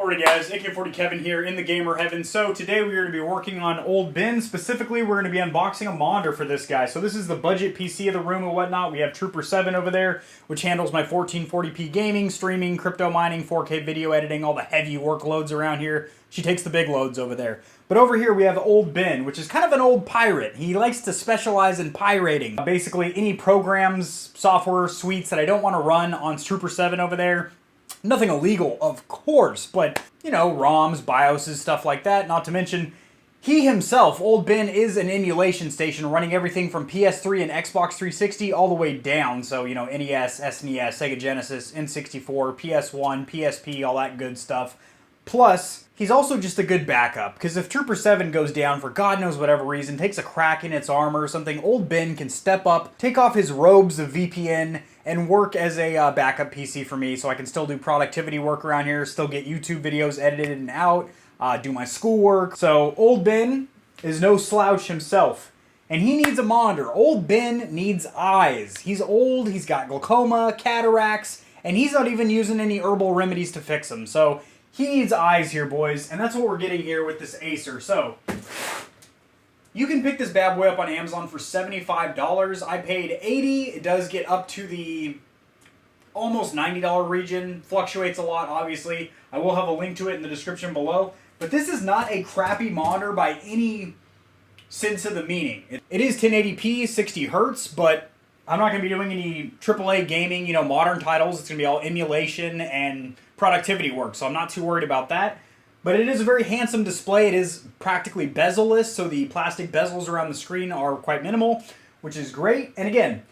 Alrighty guys, AK-40 Kevin here in the gamer heaven. So today we're going to be working on old bin. Specifically, we're going to be unboxing a monitor for this guy. So this is the budget PC of the room and whatnot. We have Trooper 7 over there, which handles my 1440p gaming, streaming, crypto mining, 4K video editing, all the heavy workloads around here. She takes the big loads over there. But over here we have old bin, which is kind of an old pirate. He likes to specialize in pirating. Basically any programs, software, suites that I don't want to run on Trooper 7 over there. Nothing illegal, of course, but, you know, ROMs, BIOSes, stuff like that. Not to mention, he himself, Old Ben, is an emulation station running everything from PS3 and Xbox 360 all the way down. So, you know, NES, SNES, Sega Genesis, N64, PS1, PSP, all that good stuff. Plus, he's also just a good backup, because if Trooper 7 goes down for God knows whatever reason, takes a crack in its armor or something, Old Ben can step up, take off his robes of VPN, and work as a backup PC for me, so I can still do productivity work around here, still get YouTube videos edited and out, do my schoolwork. So Old Ben is no slouch himself, and he needs a monitor. Old Ben needs eyes. He's old, he's got glaucoma, cataracts, and he's not even using any herbal remedies to fix them. So he needs eyes here, boys, and that's what we're getting here with this Acer. So you can pick this bad boy up on Amazon for $75. I paid $80. It does get up to the almost $90 region. Fluctuates a lot, obviously. I will have a link to it in the description below. But this is not a crappy monitor by any sense of the meaning. It is 1080p, 60 hertz, but I'm not going to be doing any AAA gaming, you know, modern titles. It's going to be all emulation and productivity work, so I'm not too worried about that. But it is a very handsome display. It is practically bezel-less, so the plastic bezels around the screen are quite minimal, which is great. And again,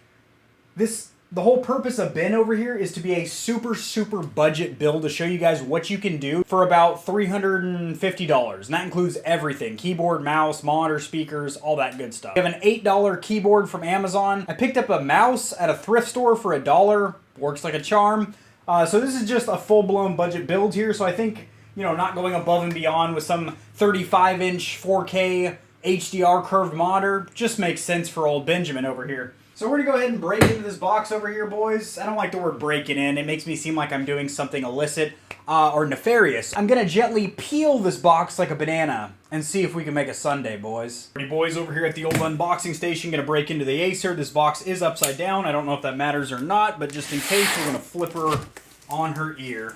the whole purpose of bin over here is to be a super budget build to show you guys what you can do for about $350. And that includes everything. Keyboard, mouse, monitor, speakers, all that good stuff. We have an $8 keyboard from Amazon. I picked up a mouse at a thrift store for $1. Works like a charm. So this is just a full-blown budget build here. So I think, you know, not going above and beyond with some 35-inch 4K HDR curved monitor just makes sense for old Benjamin over here. So we're going to go ahead and break into this box over here, boys. I don't like the word breaking in. It makes me seem like I'm doing something illicit or nefarious. I'm going to gently peel this box like a banana and see if we can make a sundae, boys. Alrighty, boys, over here at the old unboxing station, going to break into the Acer. This box is upside down. I don't know if that matters or not, but just in case, we're going to flip her on her ear.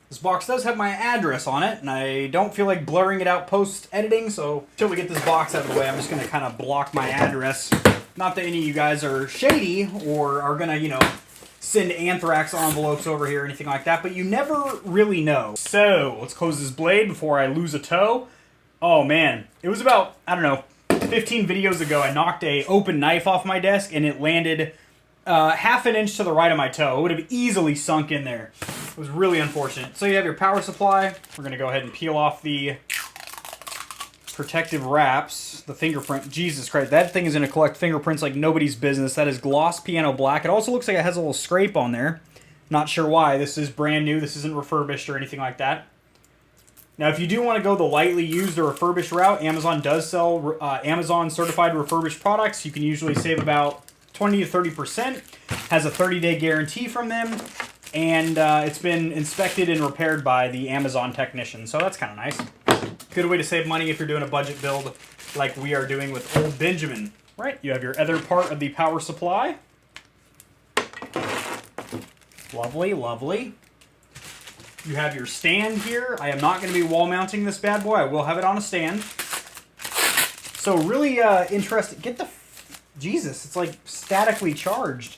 This box does have my address on it, and I don't feel like blurring it out post-editing, so until we get this box out of the way, I'm just going to kind of block my address. Not that any of you guys are shady or are going to, you know, send anthrax envelopes over here or anything like that, but you never really know. So, let's close this blade before I lose a toe. Oh, man. It was about, I don't know, 15 videos ago, I knocked a open knife off my desk, and it landed half an inch to the right of my toe. It would have easily sunk in there. It was really unfortunate. So you have your power supply. We're going to go ahead and peel off the protective wraps, the fingerprint. Jesus Christ, that thing is going to collect fingerprints like nobody's business. That is gloss piano black. It also looks like it has a little scrape on there. Not sure why. This is brand new. This isn't refurbished or anything like that. Now, if you do want to go the lightly used or refurbished route, Amazon does sell Amazon certified refurbished products. You can usually save about 20 to 30%. Has a 30-day guarantee from them. And it's been inspected and repaired by the Amazon technician. So that's kind of nice. Good way to save money if you're doing a budget build like we are doing with old Benjamin. Right, you have your other part of the power supply. Lovely, lovely. You have your stand here. I am not going to be wall mounting this bad boy. I will have it on a stand. So really interesting. Get the... Jesus, it's like statically charged.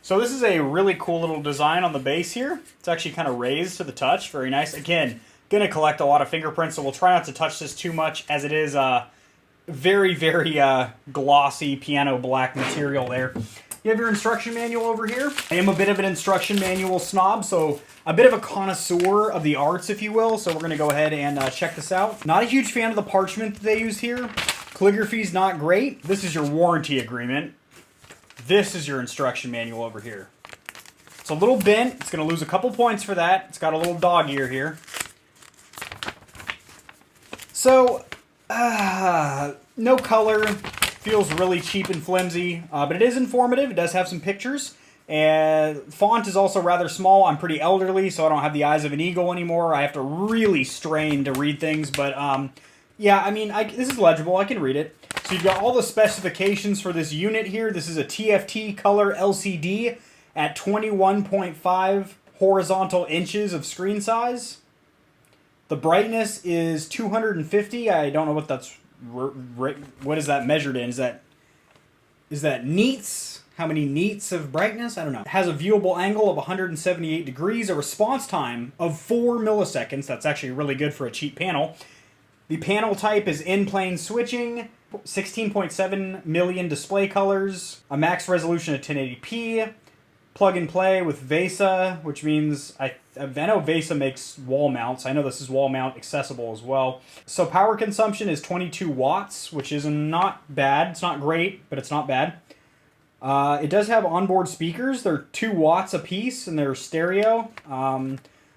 So this is a really cool little design on the base here. It's actually kind of raised to the touch. Very nice. Again, going to collect a lot of fingerprints, so we'll try not to touch this too much as it is very glossy piano black material there. You have your instruction manual over here. I am a bit of an instruction manual snob, so a bit of a connoisseur of the arts, if you will. So we're going to go ahead and check this out. Not a huge fan of the parchment that they use here. Calligraphy's not great. This is your warranty agreement. This is your instruction manual over here. It's a little bent. It's going to lose a couple points for that. It's got a little dog ear here. So, no color. Feels really cheap and flimsy, but it is informative. It does have some pictures. And font is also rather small. I'm pretty elderly, so I don't have the eyes of an eagle anymore. I have to really strain to read things, but yeah, I mean, this is legible. I can read it. So you've got all the specifications for this unit here. This is a TFT color LCD at 21.5 horizontal inches of screen size. The brightness is 250. I don't know what that's... What is that measured in? Is that nits? How many nits of brightness? I don't know. It has a viewable angle of 178 degrees, a response time of 4 milliseconds. That's actually really good for a cheap panel. The panel type is in-plane switching, 16.7 million display colors, a max resolution of 1080p, plug and play with VESA, which means I know VESA makes wall mounts. I know this is wall mount accessible as well. So power consumption is 22 watts, which is not bad. It's not great, but it's not bad. It does have onboard speakers. They're 2 watts a piece, and they're stereo.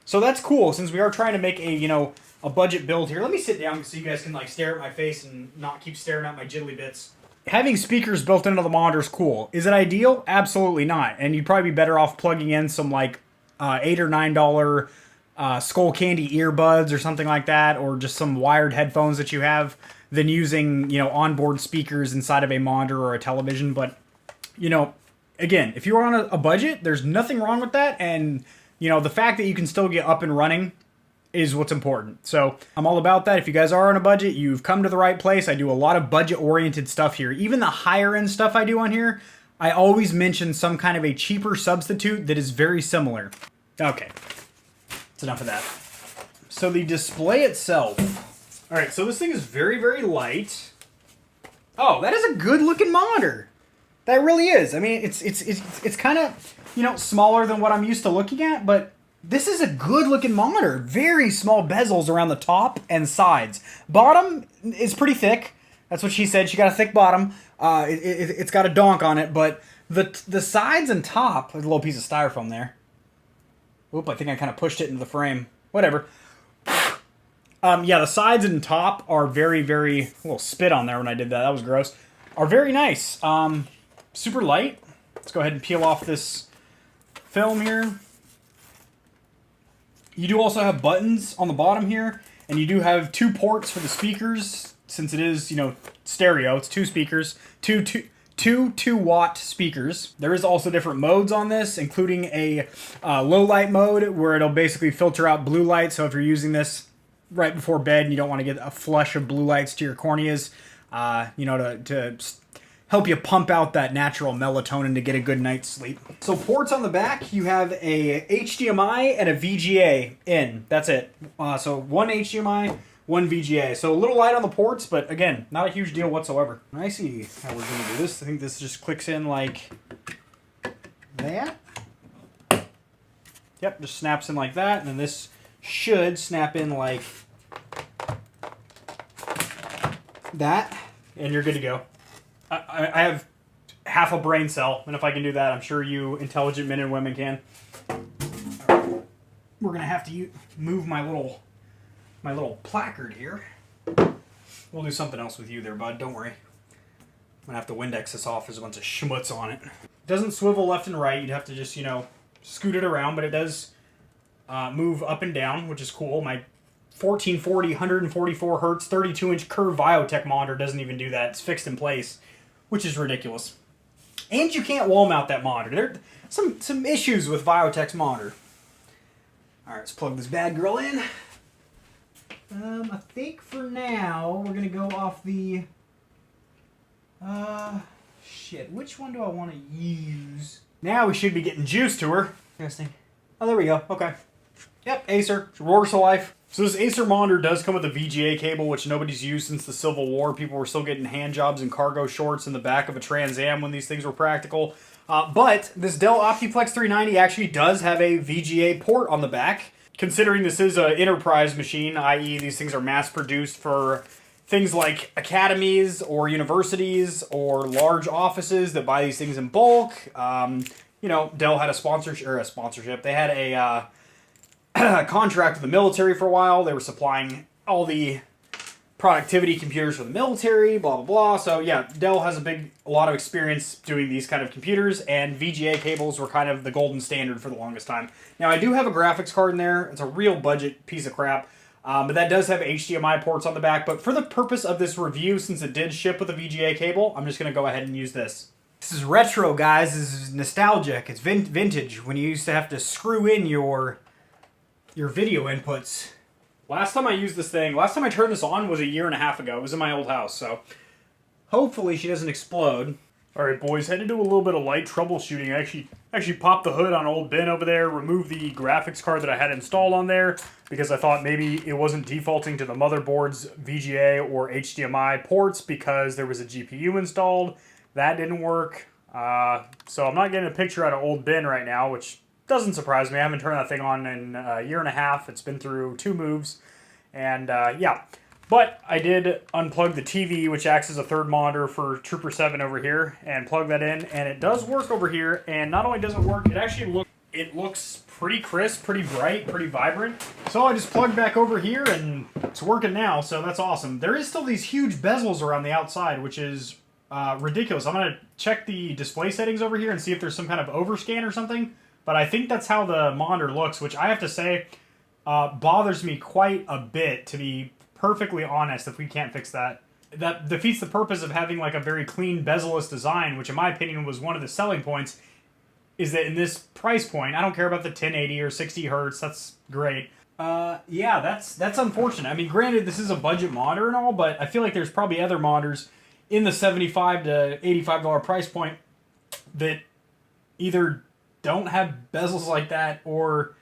So that's cool, since we are trying to make a budget build here. Let me sit down so you guys can stare at my face and not keep staring at my jiggly bits. Having speakers built into the monitor is cool. Is it ideal? Absolutely not. And you'd probably be better off plugging in some $8 or $9 Skull Candy earbuds or something like that, or just some wired headphones that you have, than using onboard speakers inside of a monitor or a television. But again, if you're on a budget, there's nothing wrong with that. And, the fact that you can still get up and running is what's important. So I'm all about that. If you guys are on a budget, you've come to the right place. I do a lot of budget-oriented stuff here. Even the higher-end stuff I do on here, I always mention some kind of a cheaper substitute that is very similar. Okay, that's enough of that. So the display itself. All right, so this thing is very, very light. Oh, that is a good-looking monitor. That really is. I mean, it's kind of, smaller than what I'm used to looking at, but this is a good-looking monitor. Very small bezels around the top and sides. Bottom is pretty thick. That's what she said. She got a thick bottom. It's got a donk on it, but the sides and top... There's a little piece of styrofoam there. Oop, I think I kind of pushed it into the frame. Whatever. Yeah, the sides and top are very, very... A little spit on there when I did that. That was gross. Are very nice. Super light. Let's go ahead and peel off this film here. You do also have buttons on the bottom here, and you do have 2 ports for the speakers, since it is, stereo. It's 2 speakers, two 2-watt speakers. There is also different modes on this, including a low light mode, where it'll basically filter out blue light. So if you're using this right before bed and you don't want to get a flush of blue lights to your corneas, to help you pump out that natural melatonin to get a good night's sleep. So ports on the back, you have a HDMI and a VGA in. That's it. So 1 HDMI, 1 VGA. So a little light on the ports, but again, not a huge deal whatsoever. I see how we're going to do this. I think this just clicks in like that. Yep, just snaps in like that. And then this should snap in like that. And you're good to go. I have half a brain cell, and if I can do that, I'm sure you intelligent men and women can. Right. We're going to have to move my little placard here. We'll do something else with you there, bud. Don't worry. I'm going to have to Windex this off. There's a bunch of schmutz on it. It doesn't swivel left and right. You'd have to just, scoot it around, but it does move up and down, which is cool. My 1440, 144 hertz, 32-inch curved Viotech monitor doesn't even do that. It's fixed in place, which is ridiculous. And you can't wall mount that monitor. There are some issues with Viotech's monitor. All right, let's plug this bad girl in. I think for now we're gonna go off the. Which one do I want to use? Now we should be getting juice to her. Interesting. Oh, there we go. Okay. Yep, Acer. Roars to life. So this Acer monitor does come with a VGA cable, which nobody's used since the Civil War. People were still getting hand jobs and cargo shorts in the back of a Trans Am when these things were practical. But this Dell Optiplex 390 actually does have a VGA port on the back. Considering this is an enterprise machine, i.e. these things are mass-produced for things like academies or universities or large offices that buy these things in bulk. Dell had a sponsorship. They had a contract with the military for a while. They were supplying all the productivity computers for the military, blah, blah, blah. So yeah, Dell has a lot of experience doing these kind of computers, and VGA cables were kind of the golden standard for the longest time. Now, I do have a graphics card in there. It's a real budget piece of crap, but that does have HDMI ports on the back. But for the purpose of this review, since it did ship with a VGA cable, I'm just going to go ahead and use this. This is retro, guys. This is nostalgic. It's vintage, when you used to have to screw in your video inputs. Last time I used this thing, last time I turned this on was a year and a half ago. It was in my old house, so hopefully she doesn't explode. All right, boys, had to do a little bit of light troubleshooting. I actually popped the hood on old bin over there, removed the graphics card that I had installed on there because I thought maybe it wasn't defaulting to the motherboard's VGA or HDMI ports because there was a GPU installed. That didn't work. So I'm not getting a picture out of old bin right now, which doesn't surprise me. I haven't turned that thing on in a year and a half. It's been through 2 moves. And yeah, but I did unplug the TV, which acts as a third monitor for Trooper 7 over here, and plug that in. And it does work over here. And not only does it work, it looks pretty crisp, pretty bright, pretty vibrant. So I just plugged back over here and it's working now. So that's awesome. There is still these huge bezels around the outside, which is ridiculous. I'm going to check the display settings over here and see if there's some kind of overscan or something. But I think that's how the monitor looks, which I have to say bothers me quite a bit, to be perfectly honest, if we can't fix that. That defeats the purpose of having like a very clean bezel-less design, which in my opinion was one of the selling points, is that in this price point, I don't care about the 1080 or 60 hertz, that's great. Yeah, that's unfortunate. I mean, granted, this is a budget monitor and all, but I feel like there's probably other monitors in the $75 to $85 price point that either don't have bezels like that, or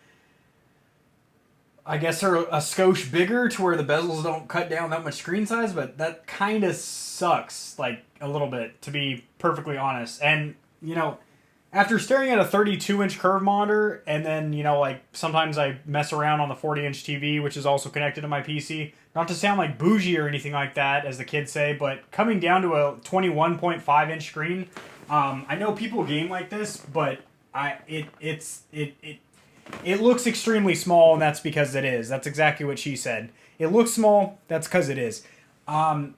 I guess are a skosh bigger to where the bezels don't cut down that much screen size, but that kind of sucks, like, a little bit, to be perfectly honest. And, you know, after staring at a 32-inch curved monitor, and then, you know, like, sometimes I mess around on the 40-inch TV, which is also connected to my PC, not to sound like bougie or anything like that, as the kids say, but coming down to a 21.5-inch screen, I know people game like this, but it looks extremely small, and that's because it is. That's exactly what she said. It looks small, that's because it is. I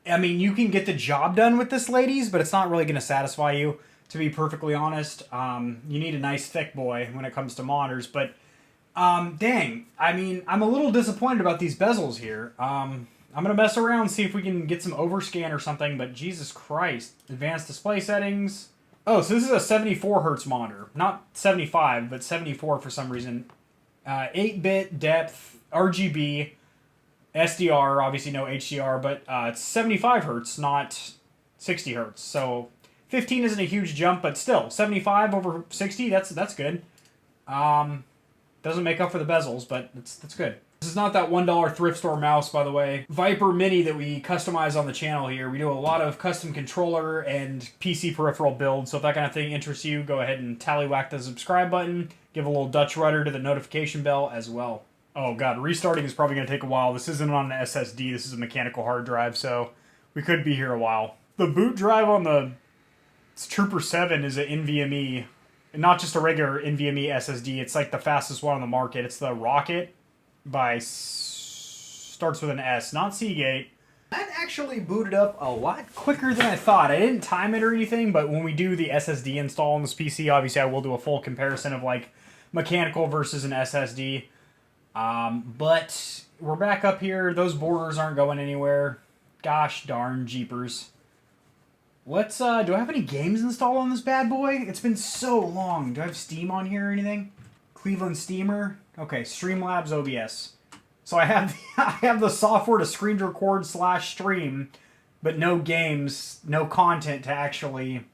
mean, you can get the job done with this, ladies, but it's not really going to satisfy you, to be perfectly honest. You need a nice thick boy when it comes to monitors, but dang. I mean, I'm a little disappointed about these bezels here. I'm going to mess around, see if we can get some overscan or something, but Jesus Christ. Advanced display settings. Oh, so this is a 74 hertz monitor. Not 75, but 74 for some reason. 8-bit depth, RGB, SDR, obviously no HDR, but it's 75 hertz, not 60 hertz. So 15 isn't a huge jump, but still, 75 over 60, that's good. Doesn't make up for the bezels, but that's good. This is not that $1 thrift store mouse, by the way. HYPR Mini that we customize on the channel here. We do a lot of custom controller and PC peripheral builds, so if that kind of thing interests you, go ahead and tallywhack the subscribe button. Give a little Dutch rudder to the notification bell as well. Oh god, restarting is probably going to take a while. This isn't on an SSD, this is a mechanical hard drive, so we could be here a while. The boot drive on the Trooper 7 is an NVMe, not just a regular NVMe SSD, it's like the fastest one on the market. It's the Rocket. Starts with an S, not Seagate. That actually booted up a lot quicker than I thought. I didn't time it or anything, but when we do the SSD install on this PC, obviously I will do a full comparison of like mechanical versus an SSD. But we're back up here. Those borders aren't going anywhere. Gosh darn jeepers. Let's, do I have any games installed on this bad boy? It's been so long. Do I have Steam on here or anything? Cleveland Steamer. Okay, Streamlabs OBS. So I have the software to screen record / stream, but no games, no content to actually.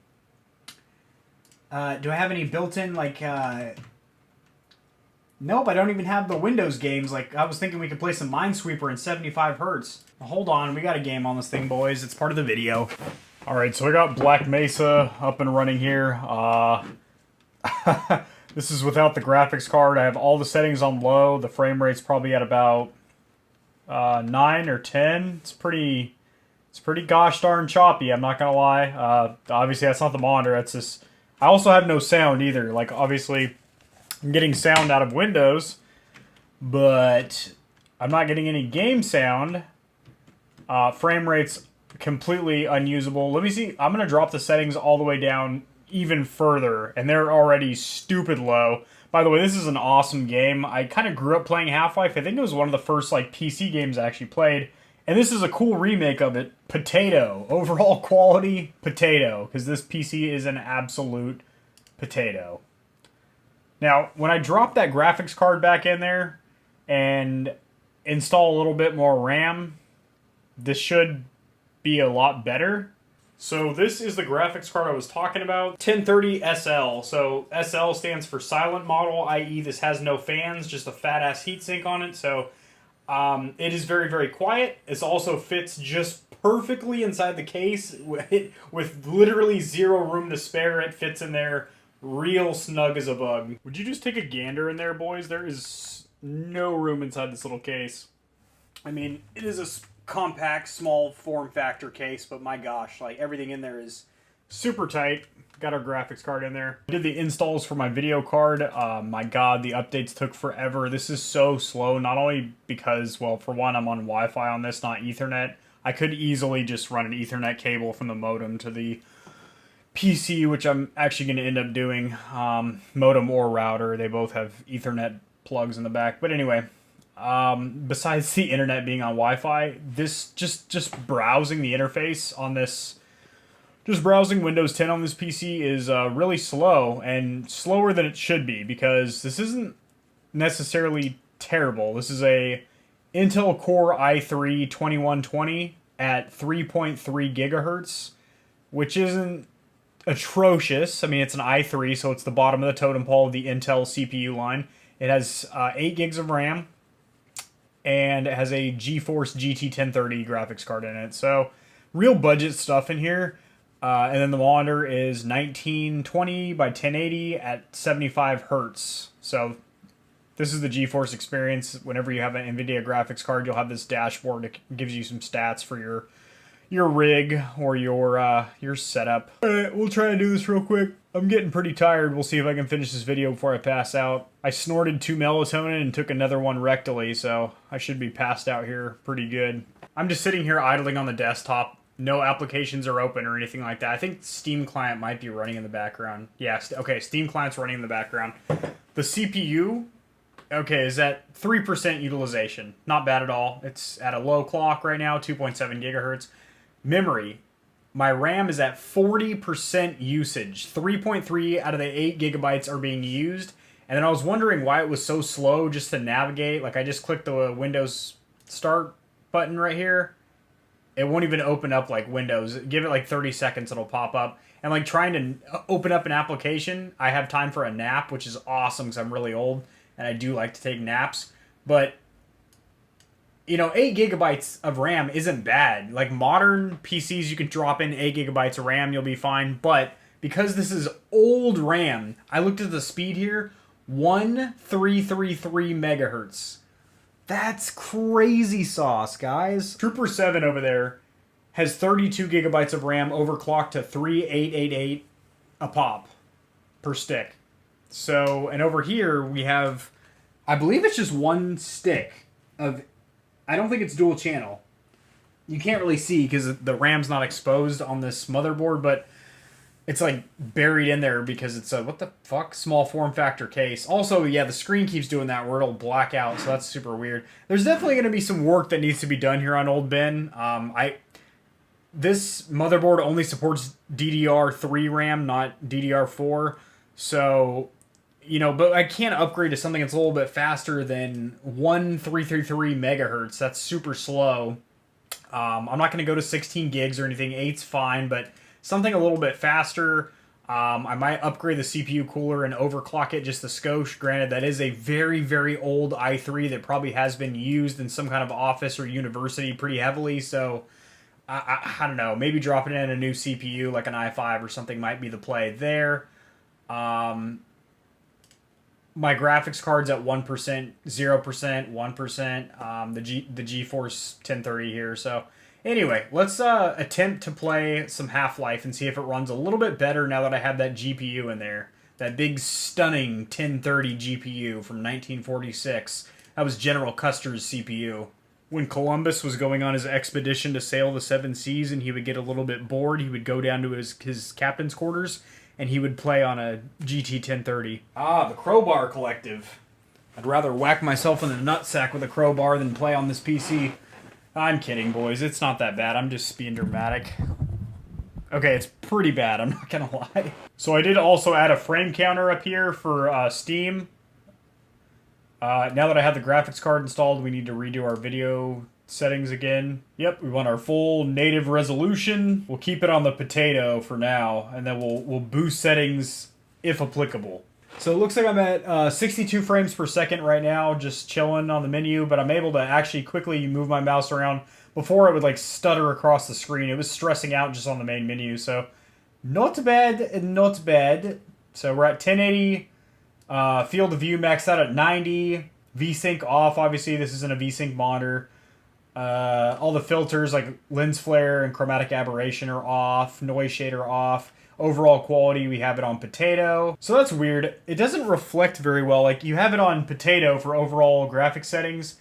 Do I have any built-in like? Nope, I don't even have the Windows games. Like I was thinking we could play some Minesweeper in 75 hertz. Well, hold on, we got a game on this thing, boys. It's part of the video. All right, so I got Black Mesa up and running here. This is without the graphics card. I have all the settings on low. The frame rate's probably at about 9 or 10. It's pretty gosh darn choppy, I'm not gonna lie. Obviously that's not the monitor, that's just... I also have no sound either. Like obviously I'm getting sound out of Windows, but I'm not getting any game sound Frame rate's completely unusable. Let me see. I'm going to drop the settings all the way down even further, and they're already stupid low. By the way, this is an awesome game. I kind of grew up playing Half-Life. I think it was one of the first like PC games I actually played. And this is a cool remake of it. Potato. Overall quality, potato. Because this PC is an absolute potato. Now, when I drop that graphics card back in there and install a little bit more RAM, this should be a lot better. So this is the graphics card I was talking about. 1030 SL. So SL stands for silent model, i.e. this has no fans, just a fat ass heatsink on it. So it is very, very quiet. It also fits just perfectly inside the case with literally zero room to spare. It fits in there real snug as a bug. Would you just take a gander in there, boys? There is no room inside this little case. I mean, it is a compact, small form factor case, but my gosh, like everything in there is super tight. Got our graphics card in there. I did the installs for my video card. My god, the updates took forever. This is so slow, not only because, well, for one, I'm on Wi-Fi on this, not Ethernet. I could easily just run an Ethernet cable from the modem to the PC, which I'm actually going to end up doing. Modem or router, they both have Ethernet plugs in the back. But anyway, besides the internet being on Wi-Fi, this just browsing the interface on this, just browsing Windows 10 on this PC is really slow, and slower than it should be, because this isn't necessarily terrible. This is a Intel Core i3 2120 at 3.3 gigahertz, which isn't atrocious. I mean, it's an i3, so it's the bottom of the totem pole of the Intel CPU line. It has 8 gigs of RAM, and it has a GeForce GT 1030 graphics card in it. So, real budget stuff in here. And then the monitor is 1920 by 1080 at 75 hertz. So, this is the GeForce experience. Whenever you have an NVIDIA graphics card, you'll have this dashboard that gives you some stats for your rig or your setup. Alright, we'll try and do this real quick. I'm getting pretty tired. We'll see if I can finish this video before I pass out. I snorted 2 melatonin and took another one rectally, so I should be passed out here pretty good. I'm just sitting here idling on the desktop. No applications are open or anything like that. I think Steam client might be running in the background. Yeah, okay, Steam client's running in the background. The CPU, okay, is at 3% utilization. Not bad at all. It's at a low clock right now, 2.7 gigahertz. Memory, my RAM is at 40% usage. 3.3 out of the 8 gigabytes are being used. And then I was wondering why it was so slow just to navigate. Like, I just clicked the Windows Start button right here. It won't even open up like Windows. Give it like 30 seconds, it'll pop up. And like trying to open up an application, I have time for a nap, which is awesome because I'm really old and I do like to take naps. But, you know, 8 gigabytes of RAM isn't bad. Like modern PCs, you can drop in 8 gigabytes of RAM, you'll be fine. But because this is old RAM, I looked at the speed here, 1333 megahertz. That's crazy sauce, guys. Trooper 7 over there has 32 gigabytes of RAM overclocked to 3888 a pop per stick. So, and over here we have, I believe it's just one stick of, I don't think it's dual channel. You can't really see because the RAM's not exposed on this motherboard, but it's like buried in there because it's a, what the fuck, small form factor case. Also, yeah, the screen keeps doing that where it'll black out, so that's super weird. There's definitely going to be some work that needs to be done here on Old Ben. This motherboard only supports DDR3 RAM, not DDR4. So, you know, but I can't upgrade to something that's a little bit faster than 1333 megahertz. That's super slow. I'm not going to go to 16 gigs or anything. 8's fine, but something a little bit faster. I might upgrade the CPU cooler and overclock it just a skosh. Granted, that is a very, very old i3 that probably has been used in some kind of office or university pretty heavily. So, I don't know. Maybe dropping in a new CPU like an i5 or something might be the play there. My graphics card's at 1%, 0%, 1%. The GeForce 1030 here. So, anyway, let's attempt to play some Half-Life and see if it runs a little bit better now that I have that GPU in there. That big, stunning 1030 GPU from 1946. That was General Custer's CPU. when Columbus was going on his expedition to sail the seven seas and he would get a little bit bored, he would go down to his captain's quarters and he would play on a GT 1030. Ah, the Crowbar Collective. I'd rather whack myself in the nutsack with a crowbar than play on this PC. I'm kidding, boys. It's not that bad. I'm just being dramatic. Okay, it's pretty bad. I'm not gonna lie. So I did also add a frame counter up here for Steam. Now that I have the graphics card installed, we need to redo our video settings again. Yep, we want our full native resolution. We'll keep it on the potato for now, and then we'll boost settings if applicable. So it looks like I'm at 62 frames per second right now, just chilling on the menu, but I'm able to actually quickly move my mouse around. Before I would like stutter across the screen. It was stressing out just on the main menu, so not bad, not bad. So we're at 1080, field of view maxed out at 90, VSync off, obviously this isn't a VSync monitor. All the filters like lens flare and chromatic aberration are off, noise shader off. Overall quality, we have it on potato. So that's weird. It doesn't reflect very well. Like, you have it on potato for overall graphic settings,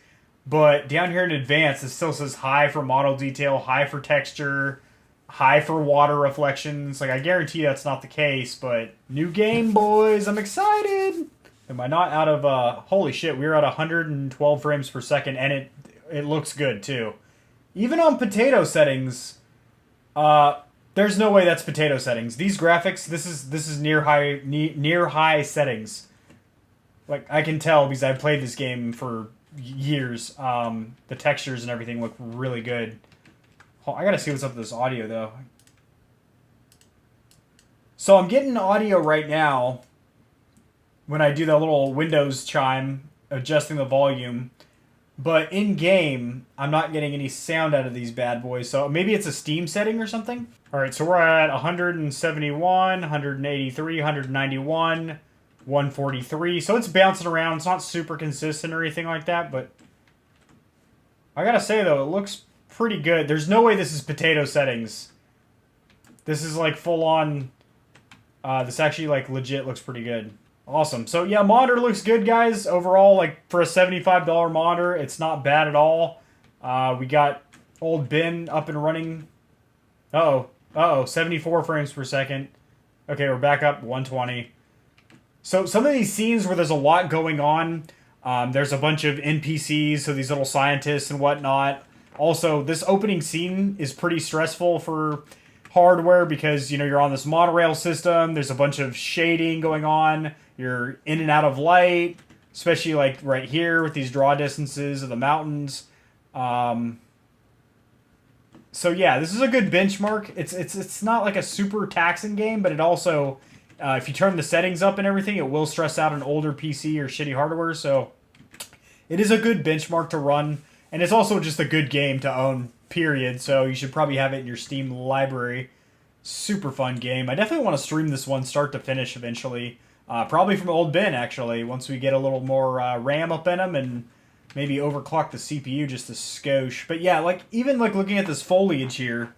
but down here in advanced, it still says high for model detail, high for texture, high for water reflections. Like, I guarantee that's not the case, but new game, boys. I'm excited. Am I not out of, holy shit, we're at 112 frames per second, and it looks good, too. Even on potato settings, there's no way that's potato settings. These graphics, this is near high settings. Like, I can tell because I've played this game for years. The textures and everything look really good. I gotta see what's up with this audio though. So I'm getting audio right now when I do that little Windows chime, adjusting the volume. But in game, I'm not getting any sound out of these bad boys. So maybe it's a Steam setting or something. All right, so we're at 171, 183, 191, 143. So it's bouncing around. It's not super consistent or anything like that. But I gotta say, though, it looks pretty good. There's no way this is potato settings. This is like full on. This actually like legit looks pretty good. Awesome. So yeah, monitor looks good, guys. Overall, like for a $75 monitor, it's not bad at all. We got old Ben up and running. Uh-oh, 74 frames per second. Okay, we're back up 120. So some of these scenes where there's a lot going on, there's a bunch of NPCs, so these little scientists and whatnot. Also, this opening scene is pretty stressful for hardware because, you know, you're on this monorail system. There's a bunch of shading going on. You're in and out of light, especially like right here with these draw distances of the mountains. So yeah, this is a good benchmark. It's not like a super taxing game, but it also, if you turn the settings up and everything, it will stress out an older PC or shitty hardware. So it is a good benchmark to run, and it's also just a good game to own, period. So you should probably have it in your Steam library. Super fun game. I definitely want to stream this one start to finish eventually. Probably from old Ben, actually, once we get a little more RAM up in them and maybe overclock the CPU just a skosh. But yeah, like even like looking at this foliage here,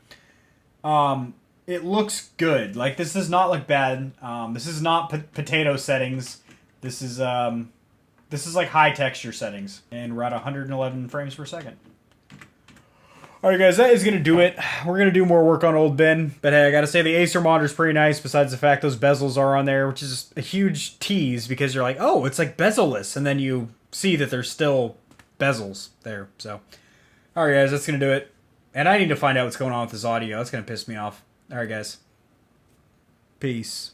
it looks good. Like this is not like bad. This is not potato settings. This is like high texture settings, and we're at 111 frames per second. Alright guys, that is going to do it. We're going to do more work on old Ben. But hey, I got to say the Acer Monitor is pretty nice, besides the fact those bezels are on there, which is a huge tease because you're like, oh, it's like bezel-less. And then you see that there's still bezels there. So, alright guys, that's going to do it. And I need to find out what's going on with this audio. That's going to piss me off. Alright guys. Peace.